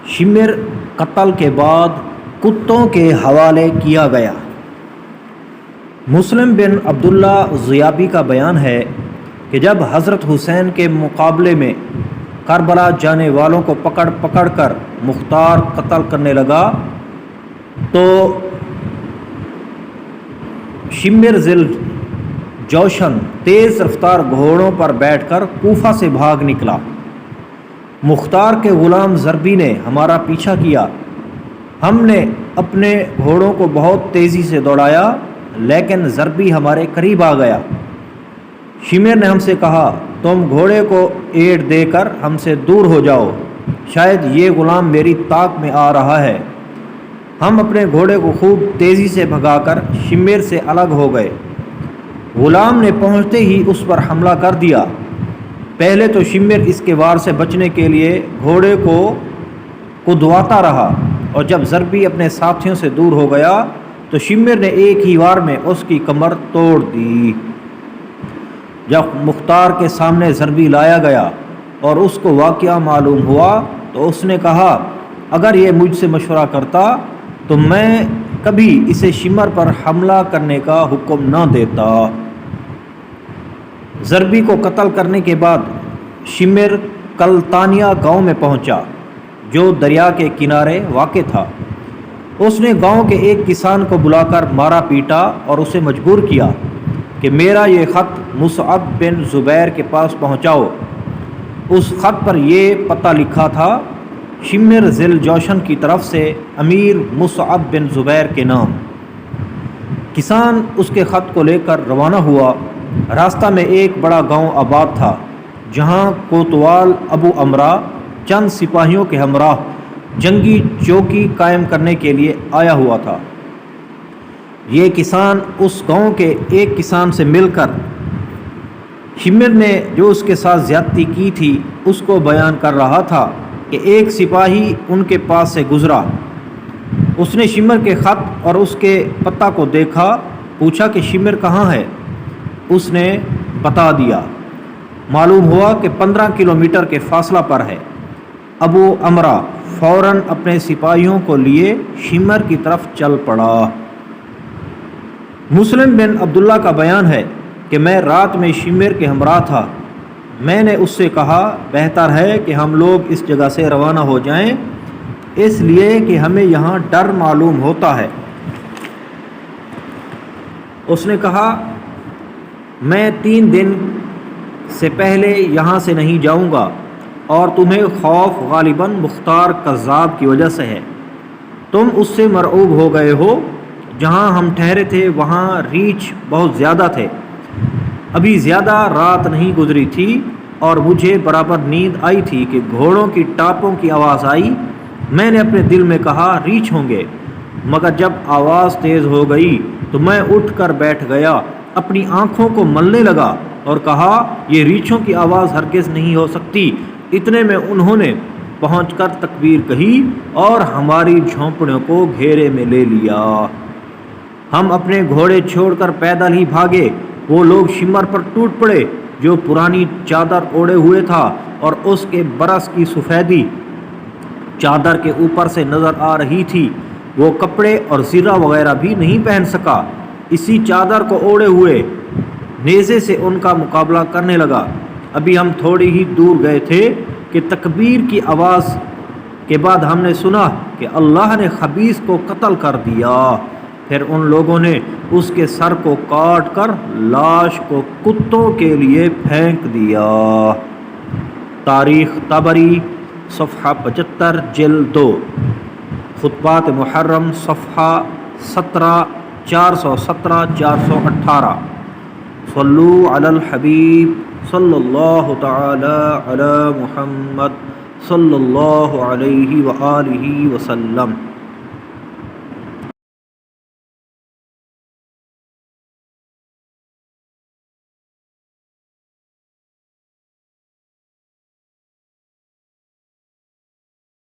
شمر قتل کے بعد کتوں کے حوالے کیا گیا۔ مسلم بن عبداللہ ضیابی کا بیان ہے کہ جب حضرت حسین کے مقابلے میں کربلا جانے والوں کو پکڑ پکڑ کر مختار قتل کرنے لگا تو شمر ذل جوشن تیز رفتار گھوڑوں پر بیٹھ کر کوفہ سے بھاگ نکلا۔ مختار کے غلام ضربی نے ہمارا پیچھا کیا۔ ہم نے اپنے گھوڑوں کو بہت تیزی سے دوڑایا لیکن ضربی ہمارے قریب آ گیا۔ شمر نے ہم سے کہا تم گھوڑے کو ایڑ دے کر ہم سے دور ہو جاؤ، شاید یہ غلام میری طاق میں آ رہا ہے۔ ہم اپنے گھوڑے کو خوب تیزی سے بھگا کر شمر سے الگ ہو گئے۔ غلام نے پہنچتے ہی اس پر حملہ کر دیا۔ پہلے تو شمر اس کے وار سے بچنے کے لیے گھوڑے کو کدواتا رہا اور جب ضربی اپنے ساتھیوں سے دور ہو گیا تو شمر نے ایک ہی وار میں اس کی کمر توڑ دی۔ جب مختار کے سامنے ضربی لایا گیا اور اس کو واقعہ معلوم ہوا تو اس نے کہا اگر یہ مجھ سے مشورہ کرتا تو میں کبھی اسے شمر پر حملہ کرنے کا حکم نہ دیتا۔ ضربی کو قتل کرنے کے بعد شمر کلتانیہ گاؤں میں پہنچا جو دریا کے کنارے واقع تھا۔ اس نے گاؤں کے ایک کسان کو بلا کر مارا پیٹا اور اسے مجبور کیا کہ میرا یہ خط مصعب بن زبیر کے پاس پہنچاؤ۔ اس خط پر یہ پتہ لکھا تھا شمر ذل جوشن کی طرف سے امیر مصعب بن زبیر کے نام۔ کسان اس کے خط کو لے کر روانہ ہوا۔ راستہ میں ایک بڑا گاؤں آباد تھا جہاں کوتوال ابو امرا چند سپاہیوں کے ہمراہ جنگی چوکی قائم کرنے کے لیے آیا ہوا تھا۔ یہ کسان اس گاؤں کے ایک کسان سے مل کر شمر نے جو اس کے ساتھ زیادتی کی تھی اس کو بیان کر رہا تھا کہ ایک سپاہی ان کے پاس سے گزرا۔ اس نے شمر کے خط اور اس کے پتہ کو دیکھا، پوچھا کہ شمر کہاں ہے؟ اس نے بتا دیا۔ معلوم ہوا کہ 15 کلومیٹر کے فاصلہ پر ہے۔ ابو امرا فوراً اپنے سپاہیوں کو لیے شمر کی طرف چل پڑا۔ مسلم بن عبداللہ کا بیان ہے کہ میں رات میں شمر کے ہمراہ تھا۔ میں نے اس سے کہا بہتر ہے کہ ہم لوگ اس جگہ سے روانہ ہو جائیں، اس لیے کہ ہمیں یہاں ڈر معلوم ہوتا ہے۔ اس نے کہا میں 3 دن سے پہلے یہاں سے نہیں جاؤں گا اور تمہیں خوف غالباً مختار کذاب کی وجہ سے ہے۔ تم اس سے مرعوب ہو گئے ہو۔ جہاں ہم ٹھہرے تھے وہاں ریچھ بہت زیادہ تھے۔ ابھی زیادہ رات نہیں گزری تھی اور مجھے برابر نیند آئی تھی کہ گھوڑوں کی ٹاپوں کی آواز آئی۔ میں نے اپنے دل میں کہا ریچھ ہوں گے، مگر جب آواز تیز ہو گئی تو میں اٹھ کر بیٹھ گیا، اپنی آنکھوں کو ملنے لگا اور کہا یہ ریچھوں کی آواز ہرگز نہیں ہو سکتی۔ اتنے میں انہوں نے پہنچ کر تکبیر کہی اور ہماری جھونپڑیوں کو گھیرے میں لے لیا۔ ہم اپنے گھوڑے چھوڑ کر پیدل ہی بھاگے۔ وہ لوگ شمر پر ٹوٹ پڑے جو پرانی چادر اوڑے ہوئے تھا اور اس کے برس کی سفیدی چادر کے اوپر سے نظر آ رہی تھی۔ وہ کپڑے اور زرہ وغیرہ بھی نہیں پہن سکا، اسی چادر کو اوڑے ہوئے نیزے سے ان کا مقابلہ کرنے لگا۔ ابھی ہم تھوڑی ہی دور گئے تھے کہ تکبیر کی آواز کے بعد ہم نے سنا کہ اللہ نے خبیث کو قتل کر دیا۔ پھر ان لوگوں نے اس کے سر کو کاٹ کر لاش کو کتوں کے لیے پھینک دیا۔ تاریخ طبری صفحہ 75 جلد 2، خطبات محرم صفحہ 17، 417 418۔ صلو علی الحبیب صلی اللہ تعالی علی محمد صلی اللہ علیہ وآلہ وسلم۔